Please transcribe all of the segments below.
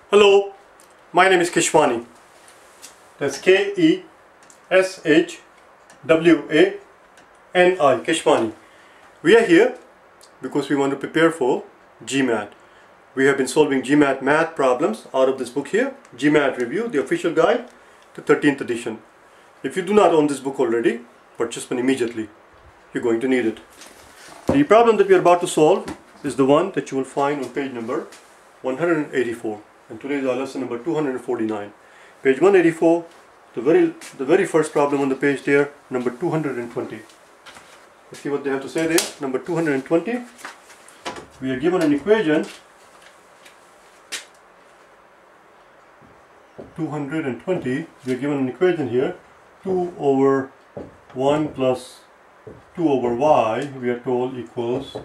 Hello, my name is Keshwani. That's Keshwani, Keshwani. We are here because we want to prepare for GMAT. We have been solving GMAT math problems out of this book here, GMAT Review, the official guide to 13th edition. If you do not own this book already, purchase one immediately. You're going to need it. The problem that we are about to solve is the one that you will find on page number 184. And today is our lesson number 249. Page 184, the very first problem on the page there, number 220. Let's see what they have to say there. Number 220. We are given an equation 220. We are given an equation here 2 over 1 plus 2 over y, we are told, equals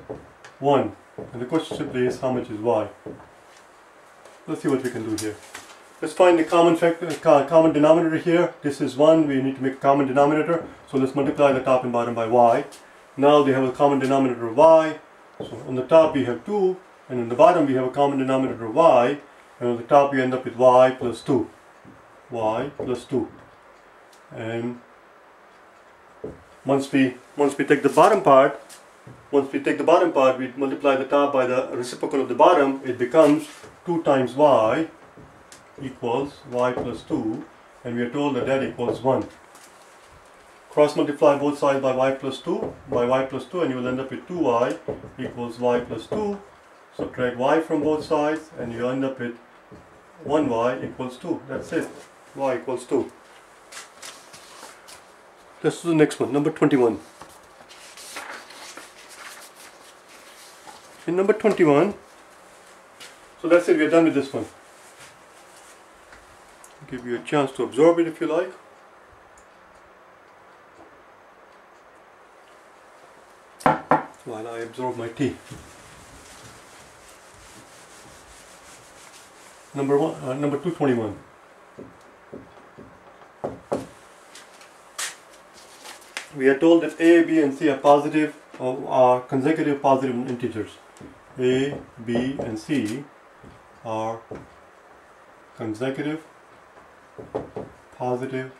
1. And the question simply is, how much is y? Let's see what we can do here. Let's find the common denominator here. This is 1. We need to make a common denominator. So let's multiply the top and bottom by y. Now they have a common denominator of y. So on the top we have 2. And on the bottom we have a common denominator of y. And on the top we end up with y plus 2. Y plus 2. And once we take the bottom part, we multiply the top by the reciprocal of the bottom. It becomes 2 times y equals y plus 2, and we are told that that equals 1. Cross multiply both sides by y plus 2, and you will end up with 2y equals y plus 2. Subtract y from both sides, and you end up with 1y equals 2. That's it. Y equals 2. Let's do the next one, number 21. In number 21, so that's it, we are done with this one. I'll give you a chance to absorb it if you like. While I absorb my tea. Number 221. We are told that A, B and C are positive, are consecutive positive integers. A, B and C are consecutive positive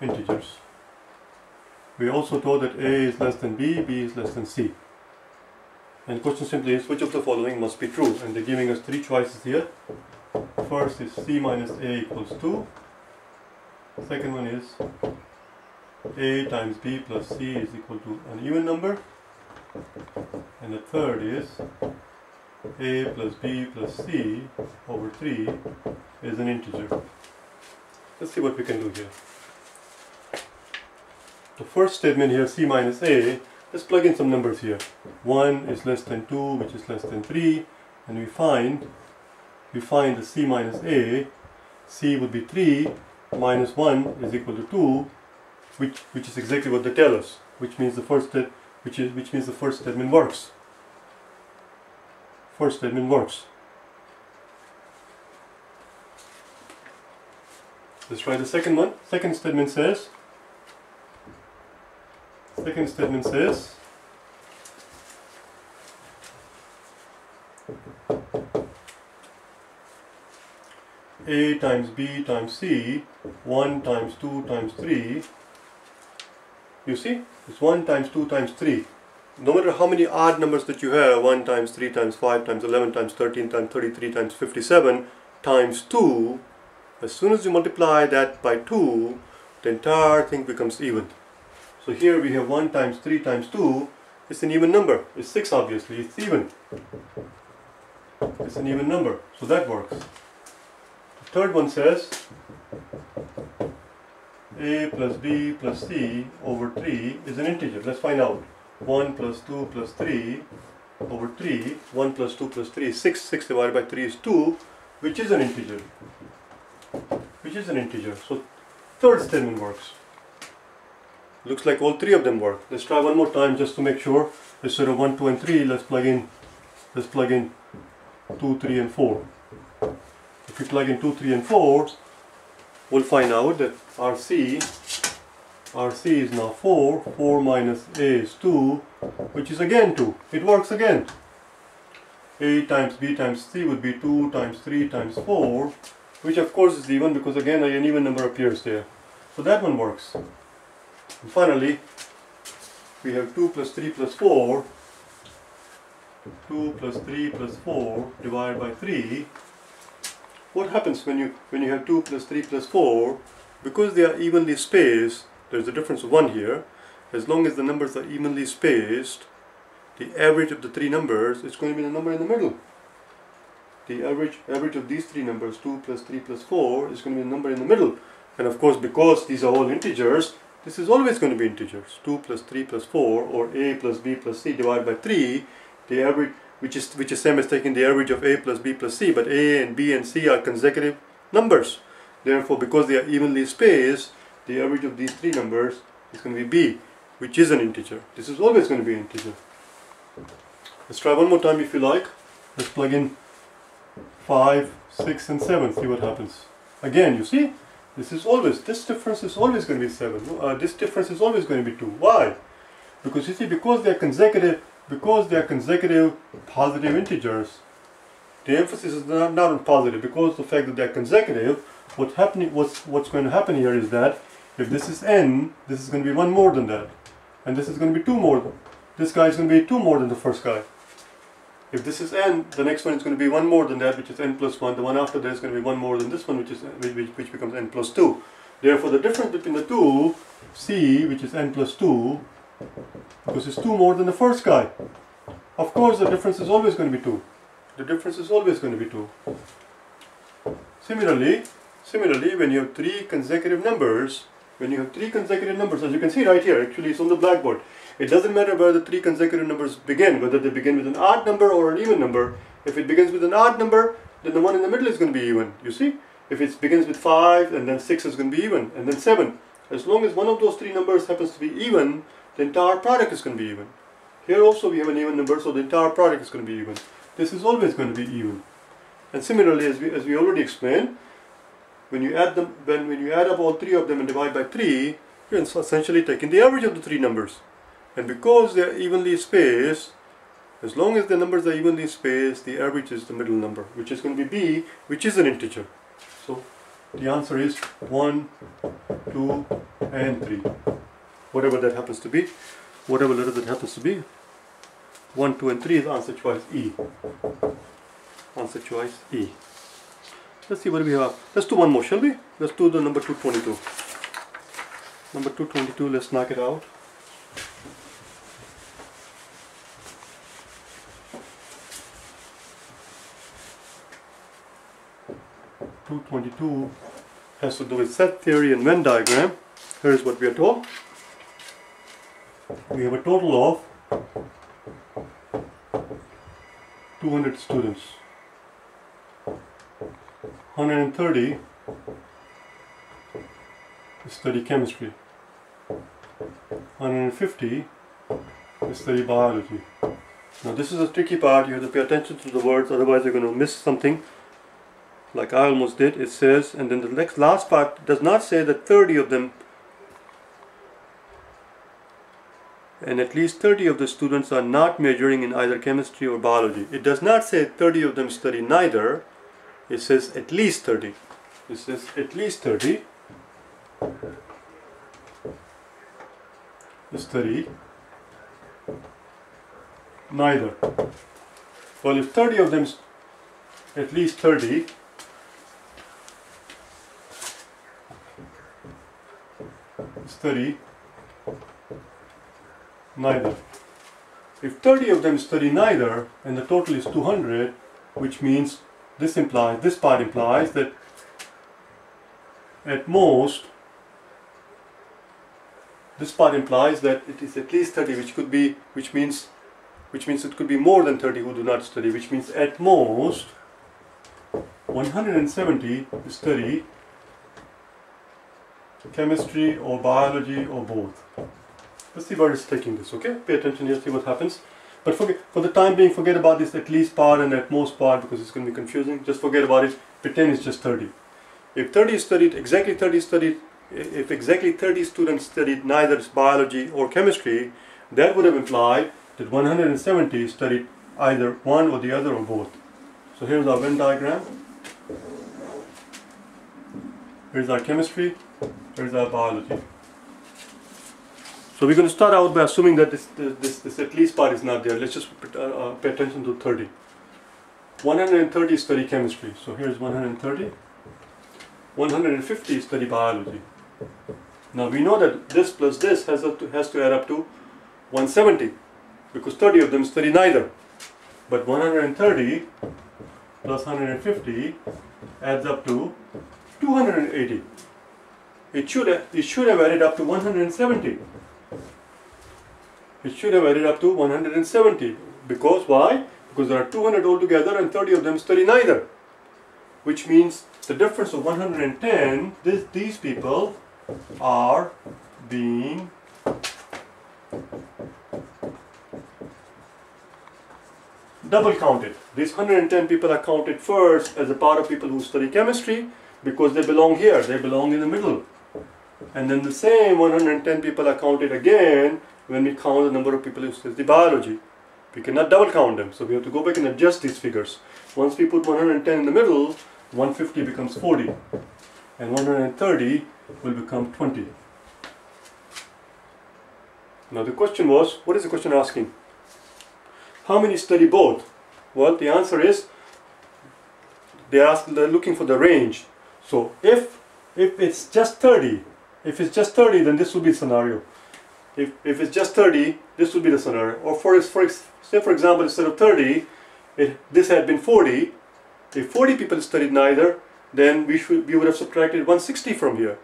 integers. We are also told that A is less than B, B is less than C. And the question simply is, which of the following must be true? And they're giving us 3 choices here. First is C minus A equals 2. Second one is A times B plus C is equal to an even number. And the third is A plus B plus C over 3 is an integer. Let's see what we can do here. The first statement here, C minus A, let's plug in some numbers here. 1 is less than 2, which is less than 3, and we find the C minus A. C would be 3 minus 1 is equal to 2, which is exactly what they tell us, which means the first statement works. First statement works. Let's try the second one. Second statement says A times B times C, 1 times 2 times 3. You see, it's 1 times 2 times 3. No matter how many odd numbers that you have, 1 times 3 times 5 times 11 times 13 times 33 times 57 times 2, as soon as you multiply that by 2, the entire thing becomes even. So here we have 1 times 3 times 2, it's an even number. It's 6 obviously, it's even. It's an even number, so that works. The third one says A plus B plus C over 3 is an integer. Let's find out. 1 plus 2 plus 3 over 3. 1 plus 2 plus 3 is 6. 6 divided by 3 is 2, which is an integer. So third statement works. Looks like all 3 of them work. Let's try one more time just to make sure. Instead of 1, 2 and 3, let's plug in 2, 3 and 4. If we plug in 2, 3 and 4, we'll find out that RC is now 4. 4 minus A is 2, which is again 2. It works again. A times B times C would be 2 times 3 times 4, which of course is even because again an even number appears there. So that one works. And finally, we have 2 plus 3 plus 4. 2 plus 3 plus 4 divided by 3. What happens when you have 2 plus 3 plus 4? Because they are evenly spaced, there's a difference of 1 here. As long as the numbers are evenly spaced, the average of the three numbers is going to be the number in the middle. The average of these three numbers, 2 plus 3 plus 4, is going to be the number in the middle. And of course, because these are all integers, this is always going to be integers. 2 plus 3 plus 4, or A plus B plus C divided by 3, the average, which is same as taking the average of A plus B plus C, but A and B and C are consecutive numbers. Therefore, because they are evenly spaced, the average of these three numbers is going to be B, which is an integer. This is always going to be an integer. Let's try one more time if you like. Let's plug in 5, 6 and 7, see what happens. Again, you see, this difference is always going to be 7. This difference is always going to be 2. Why? Because you see, because they are consecutive positive integers, the emphasis is not on positive. Because of the fact that they are consecutive, what's going to happen here is that if this is n, this is going to be 1 more than that, and this is going to be 2 more. This guy is going to be 2 more than the first guy. If this is n, the next one is going to be 1 more than that, which is n plus 1. The one after that is going to be 1 more than this one, which becomes n plus 2. Therefore, the difference between the two, C, which is n plus 2, because it's 2 more than the first guy. Of course, the difference is always going to be 2. The difference is always going to be 2. Similarly, when you have three consecutive numbers, as you can see right here, actually it's on the blackboard. It doesn't matter where the three consecutive numbers begin, whether they begin with an odd number or an even number. If it begins with an odd number, then the one in the middle is going to be even. You see? If it begins with 5, and then 6 is going to be even, and then 7. As long as one of those three numbers happens to be even, the entire product is going to be even. Here also we have an even number, so the entire product is going to be even. This is always going to be even. And similarly, as we already explained, when you add up all three of them and divide by 3, you're essentially taking the average of the three numbers. And because they are evenly spaced, as long as the numbers are evenly spaced, the average is the middle number, which is going to be B, which is an integer. So the answer is 1, 2, and 3. Whatever that happens to be. Whatever letter that happens to be. 1, 2, and 3 is answer choice E. Answer choice E. Let's see what we have. Let's do one more, shall we? Let's do the number 222. Number 222, let's knock it out. Has to do with set theory and Venn diagram. Here is what we are told. We have a total of 200 students. 130 study chemistry. 150 study biology. Now this is a tricky part. You have to pay attention to the words, otherwise you're going to miss something. Like I almost did. It says, and then the last part does not say that 30 of them, and at least 30 of the students are not majoring in either chemistry or biology. It does not say 30 of them study neither. It says at least 30. It says at least 30 study neither. Well, if 30 of them, at least 30, study neither. If 30 of them study neither, and the total is 200, which means this part implies that at most, this part implies that it is at least 30, which means it could be more than 30 who do not study, which means at most 170 study chemistry or biology or both. Let's see where it's taking this, okay? Pay attention here, see what happens. But for the time being, forget about this at least part and at most part, because it's going to be confusing. Just forget about it. Pretend it's just 30. If exactly 30 students studied neither biology or chemistry, that would have implied that 170 studied either one or the other or both. So here's our Venn diagram. Here's our chemistry. Here's our biology. So we're going to start out by assuming that this at least part is not there. Let's just pay attention to 30. 130 is study chemistry. So here's 130. 150 is study biology. Now we know that this plus this has to add up to 170 because 30 of them study neither. But 130 plus 150 adds up to 280. It should have added up to 170. It should have added up to 170. Because why? Because there are 200 altogether and 30 of them study neither. Which means the difference of 110, these people are being double counted. These 110 people are counted first as a part of people who study chemistry because they belong here, they belong in the middle. And then the same 110 people are counted again when we count the number of people who study biology. We cannot double count them, so we have to go back and adjust these figures. Once we put 110 in the middle, 150 becomes 40 and 130 will become 20. Now the question was, what is the question asking? How many study both? Well, the answer is they're looking for the range. So if it's just 30, then this will be the scenario. If it's just 30, this will be the scenario. Or say for example, instead of 30, this had been 40. If 40 people studied neither, then we would have subtracted 160 from here.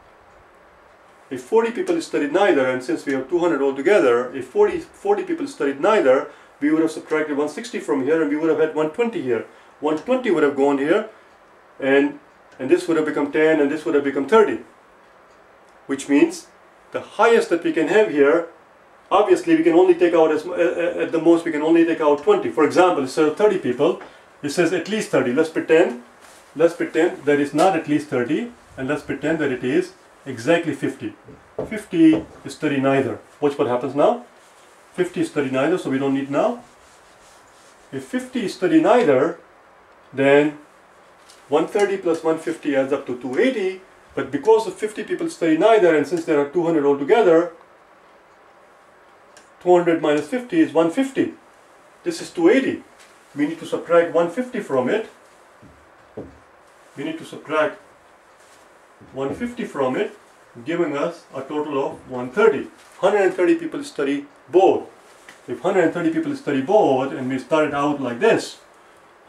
If 40 people studied neither, and since we have 200 altogether, if 40 people studied neither, we would have subtracted 160 from here and we would have had 120 here. 120 would have gone here and this would have become 10 and this would have become 30. Which means the highest that we can have here, obviously we can only take out, at the most we can only take out 20. For example, instead of 30 people, it says at least 30. Let's pretend that it's not at least 30 and let's pretend that it is exactly 50. 50 is study neither. Watch what happens now. 50 is study neither, so we don't need now. If 50 is study neither, then 130 plus 150 adds up to 280. But because of 50 people study neither, and since there are 200 altogether, 200 minus 50 is 150. This is 280. We need to subtract 150 from it. We need to subtract 150 from it, giving us a total of 130. 130 people study both. If 130 people study both, and we started out like this,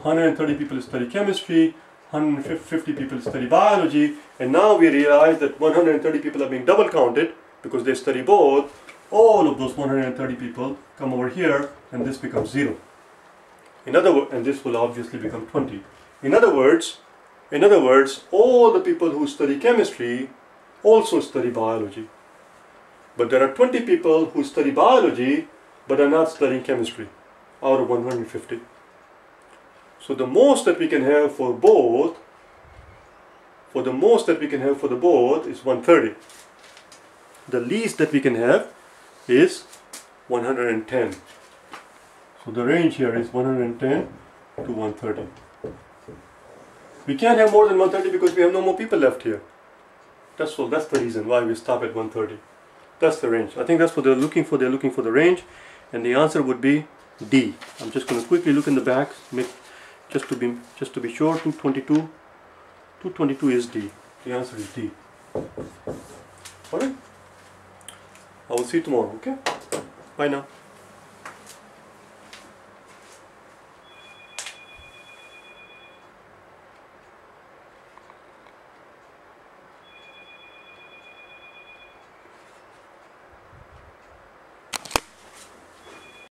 130 people study chemistry, 150 people study biology, and now we realize that 130 people are being double counted because they study both. All of those 130 people come over here and this becomes 0. And this will obviously become 20. In other words, all the people who study chemistry also study biology. But there are 20 people who study biology but are not studying chemistry out of 150. So the most that we can have for both, is 130. The least that we can have is 110. So the range here is 110 to 130. We can't have more than 130 because we have no more people left here. That's all. That's the reason why we stop at 130. That's the range. I think that's what they're looking for. They're looking for the range, and the answer would be D. I'm just going to quickly look in the back, just to be sure. 222. 222 is D. The answer is D. Alright. I will see you tomorrow. Okay. Bye now.